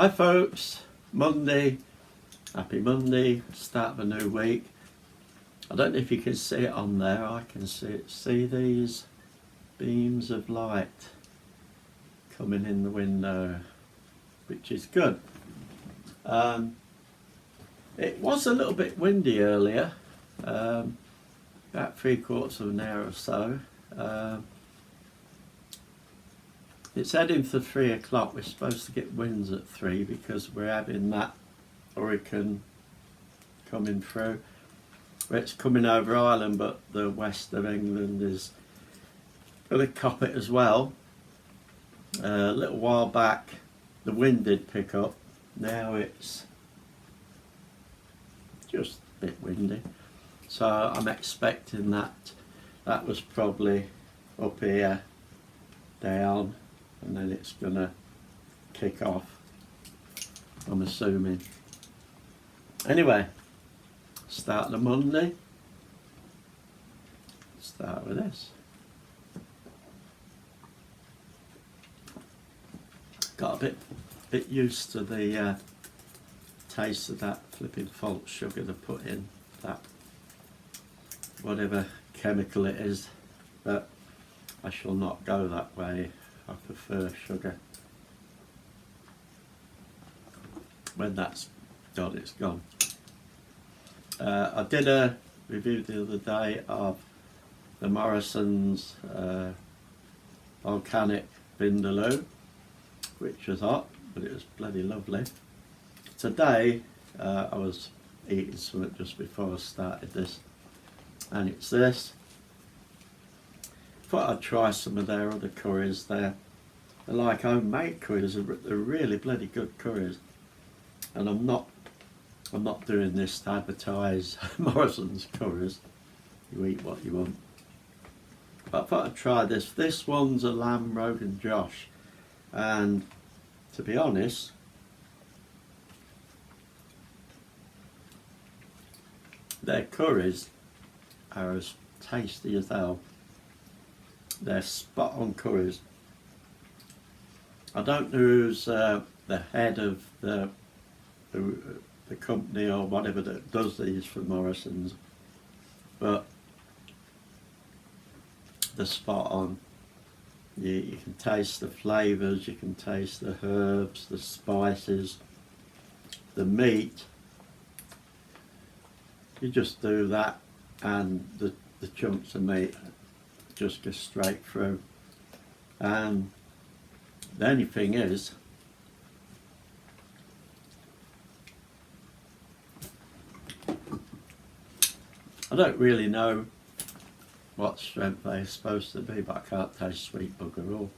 Hi folks, Monday, happy Monday, start of a new week. I don't know if you can see it on there, I can see these beams of light coming in the window, which is good. It was a little bit windy earlier, about 3/4 of an hour or so. It's heading for 3 o'clock. We're supposed to get winds at 3 because we're having that hurricane coming through. It's coming over Ireland, but the west of England is going to cop it as well. A little while back the wind did pick up. Now it's just a bit windy. So I'm expecting that was probably up here, down, and then it's gonna kick off, I'm assuming. Anyway, start the Monday. Start with this. Got a bit used to the taste of that flipping false sugar to put in, that whatever chemical it is, but I shall not go that way. I prefer sugar. When that's gone, it's gone. I did a review the other day of the Morrison's volcanic vindaloo, which was hot, but it was bloody lovely. Today I was eating something just before I started this, and it's this. Thought I'd try some of their other curries. They're like homemade curries. They're really bloody good curries, and I'm not doing this to advertise Morrison's curries. You eat what you want. But I thought I'd try this. This one's a lamb Rogan Josh, and to be honest, their curries are as tasty as hell. They're spot on curries. I don't know who's the head of the company or whatever that does these for Morrison's, but they're spot on. You can taste the flavours, you can taste the herbs, the spices, the meat. You just do that and the chunks of meat just go straight through. And the only thing is, I don't really know what strength they're supposed to be, but I can't taste sweet bugger all.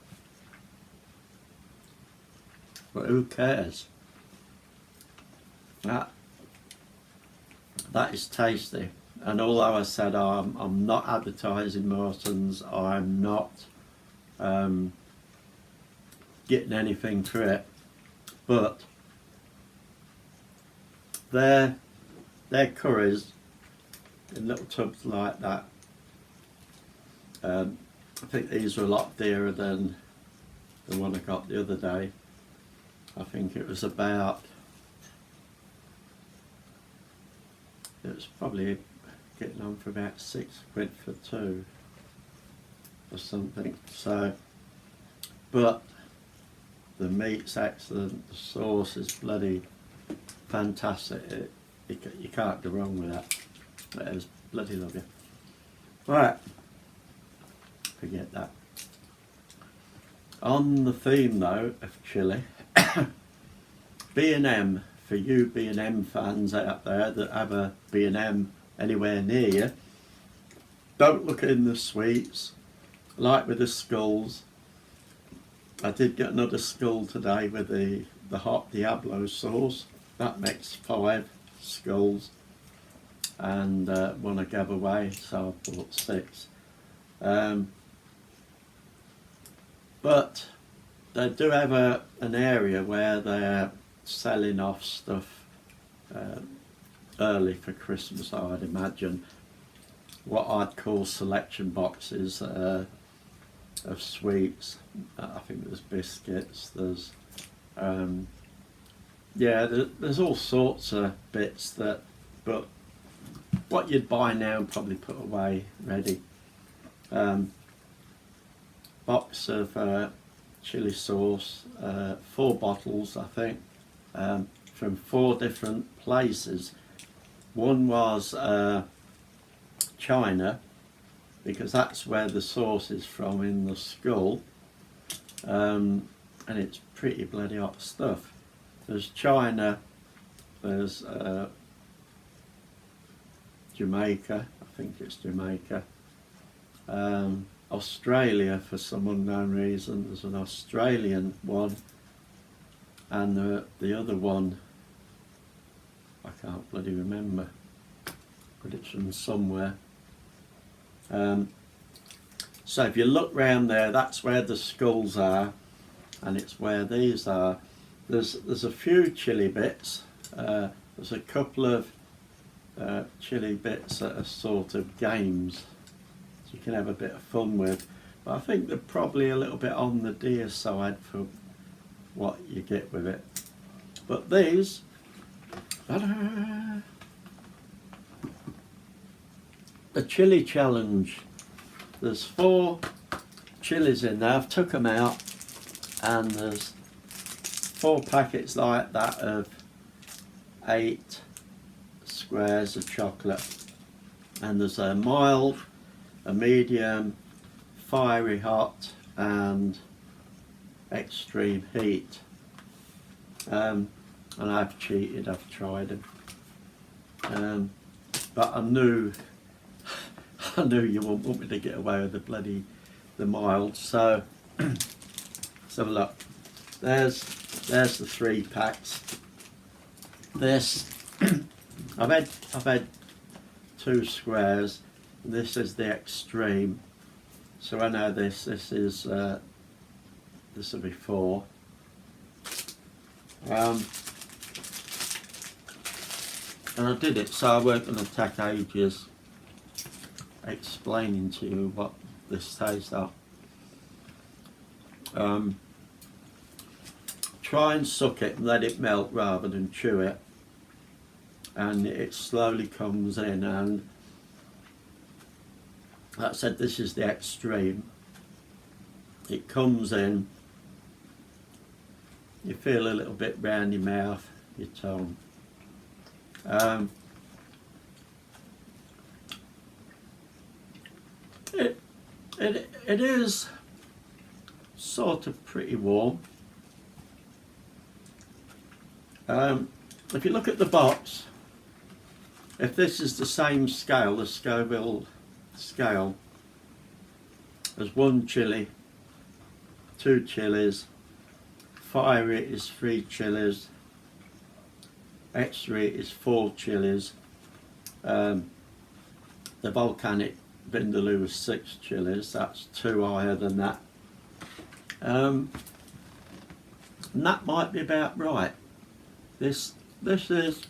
But who cares? That is tasty. And although I said I'm not advertising Morrison's, I'm not getting anything for it, but their curries in little tubs like that, I think these are a lot dearer than the one I got the other day. I think it was probably getting on for about £6 for two or something. So, but the meat's excellent, the sauce is bloody fantastic. You can't go wrong with that. It is bloody lovely. Right, forget that. On the theme though of chili, B&M, for you B&M fans out there that have a B&M anywhere near you, don't look in the sweets. Like with the skulls, I did get another skull today with the hot Diablo sauce. That makes 5 skulls, and one I gave away, so I bought 6. But they do have an area where they're selling off stuff early for Christmas, I'd imagine. What I'd call selection boxes of sweets. I think there's biscuits, there's yeah, there's all sorts of bits that, but what you'd buy now and probably put away ready. Box of chili sauce, 4 bottles I think, from 4 different places. One was China, because that's where the sauce is from, in the school, and it's pretty bloody hot stuff. There's China, there's Jamaica, I think it's Jamaica, Australia for some unknown reason, there's an Australian one, and the other one I can't bloody remember, but it's from somewhere. So if you look round there, that's where the skulls are, and it's where these are. There's a few chili bits. There's a couple of chili bits that are sort of games, so you can have a bit of fun with. But I think they're probably a little bit on the dear side for what you get with it. But these, the chili challenge. There's 4 chilies in there. I've took them out, and there's 4 packets like that of 8 squares of chocolate, and there's a mild, a medium, fiery hot, and extreme heat. And I've cheated, I've tried them, but I knew you wouldn't want me to get away with the mild. So let's have a look. There's the 3 packs. This I've had 2 squares. This is the extreme. So I know this is this will be 4. And I did it so I weren't going to take ages explaining to you what this tastes like. Try and suck it and let it melt rather than chew it, and it slowly comes in. And like I said, this is the extreme. It comes in, you feel a little bit round your mouth, your tongue. It is sort of pretty warm. If you look at the box, if this is the same scale, the Scoville scale, there's 1 chili, 2 chilies, fiery is 3 chilies, extra is 4 chilies, the volcanic Vindaloo is 6 chilies, that's 2 higher than that. And that might be about right. This is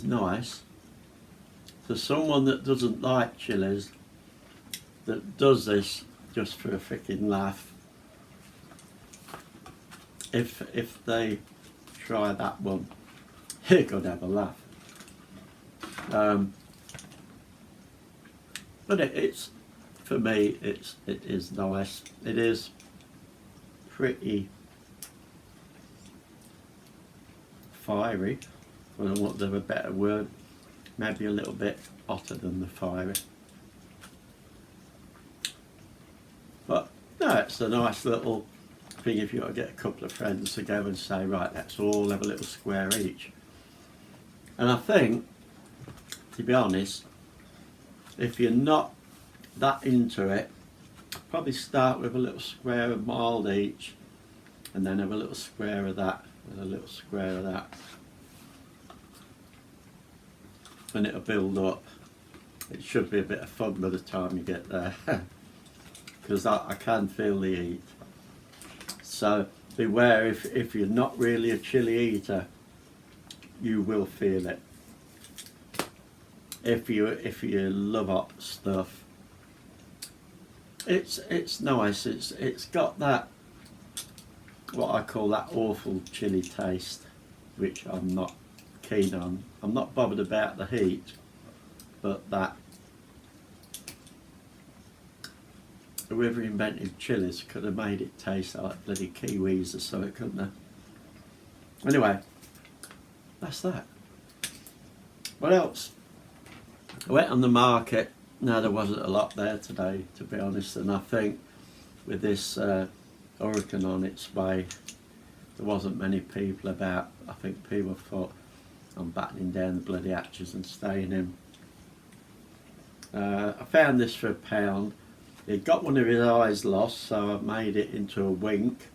nice. For someone that doesn't like chilies, that does this just for a freaking laugh, if they try that one, you're gonna have a laugh. But it's, for me, it is nice. It is pretty fiery, for want of a better word. Maybe a little bit hotter than the fiery. But no, it's a nice little thing if you want to get a couple of friends together and say, right, let's all have a little square each. And I think, to be honest, if you're not that into it, probably start with a little square of mild each, and then have a little square of that, and a little square of that, and it'll build up. It should be a bit of fun by the time you get there, because I can feel the heat. So beware, if you're not really a chili eater, you will feel it. If you love hot stuff, it's nice. It's got that what I call that awful chili taste, which I'm not keen on. I'm not bothered about the heat, but that whoever invented chilies could have made it taste like bloody kiwis or something, couldn't they? Anyway, that's that. What else? I went on the market. Now, there wasn't a lot there today, to be honest, and I think with this hurricane on its way, there wasn't many people about. I think people thought I'm battening down the bloody hatches and staying in. I found this for £1. He'd got one of his eyes lost, so I've made it into a wink,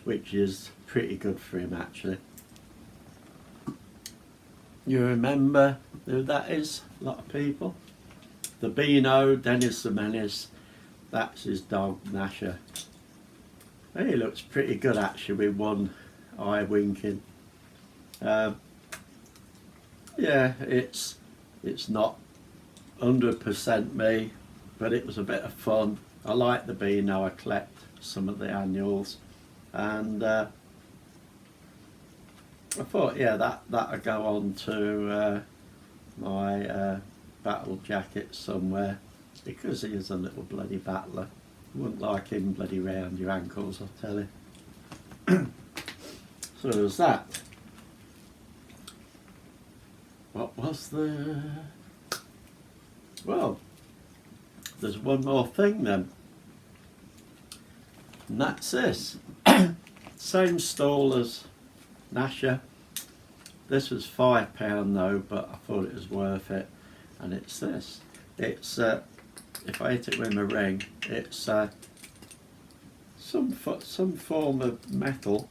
which is pretty good for him actually. You remember who that is? A lot of people. The Beano, Dennis the Menace, that's his dog Nasher. He looks pretty good actually with one eye winking. Yeah, it's not 100% me, but it was a bit of fun. I like the Beano. I collect some of the annuals, and I thought, yeah, that'll go on to my battle jacket somewhere, because he is a little bloody battler. You wouldn't like him bloody round your ankles, I'll tell you. So there's that. What was the... Well, there's one more thing then, and that's this. Same stall as Nasher. This was £5 though, but I thought it was worth it, and it's this. It's if I hit it with my ring, it's some form of metal,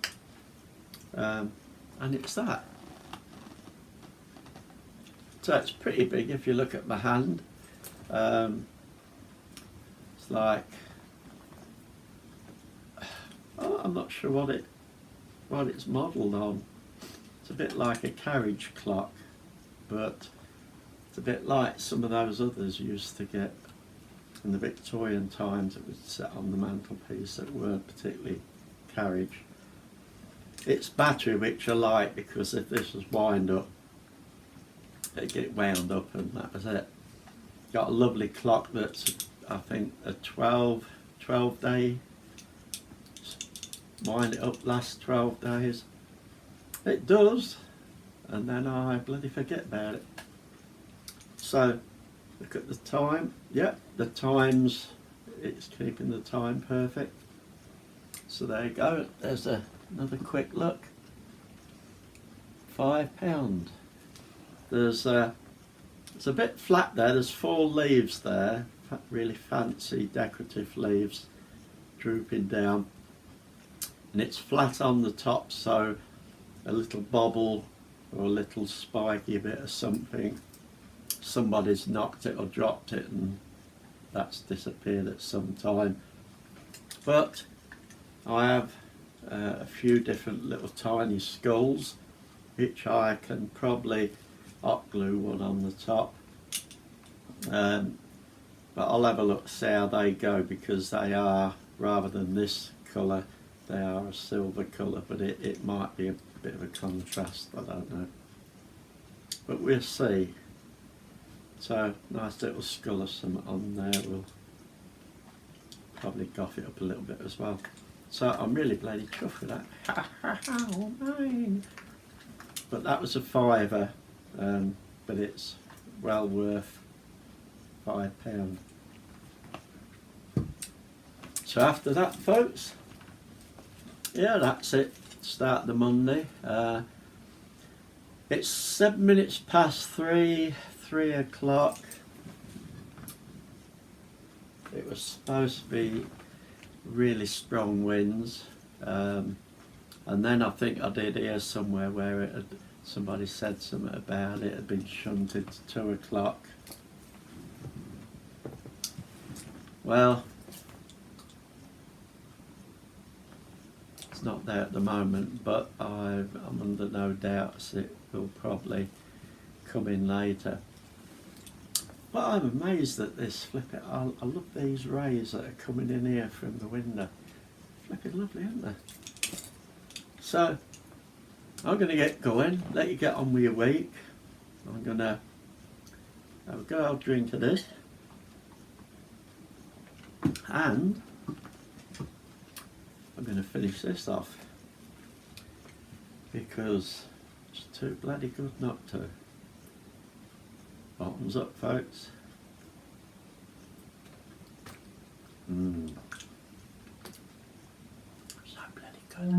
and it's that. So it's pretty big if you look at my hand. It's like, oh, I'm not sure what it's modelled on. It's a bit like a carriage clock, but it's a bit like some of those others you used to get in the Victorian times that was set on the mantelpiece that weren't particularly carriage. It's battery, which I like, because if this was wind up, it'd get wound up and that was it. Got a lovely clock that's, I think, a 12 day, wind it up, last 12 days. It does, and then I bloody forget about it. So, look at the time. Yep, the times, it's keeping the time perfect. So there you go, there's another quick look. £5. There's it's a bit flat there, there's 4 leaves there, really fancy decorative leaves drooping down, and it's flat on the top, so a little bobble or a little spiky bit of something, somebody's knocked it or dropped it and that's disappeared at some time. But I have a few different little tiny skulls, which I can probably hot glue one on the top, but I'll have a look, see how they go, because they are, rather than this colour, they are a silver colour, but it might be a bit of a contrast, I don't know, but we'll see. So nice little skull or something on there, we'll probably goff it up a little bit as well. So I'm really bloody chuffed with that. Oh, mine. But that was a £5, but it's well worth £5. So after that, folks, yeah, that's it. Start the Monday. It's 7 minutes past 3 o'clock. It was supposed to be really strong winds, and then I think I did hear somewhere where it had, somebody said something about it had been shunted to 2 o'clock. Well, it's not there at the moment, but I'm under no doubt it will probably come in later. But I'm amazed at this flipping. I love these rays that are coming in here from the window. Flipping lovely, aren't they? So I'm going to get going, let you get on with your week. I'm going to have a good old drink of this, and I'm going to finish this off because it's too bloody good not to. Bottoms up, folks. So bloody good.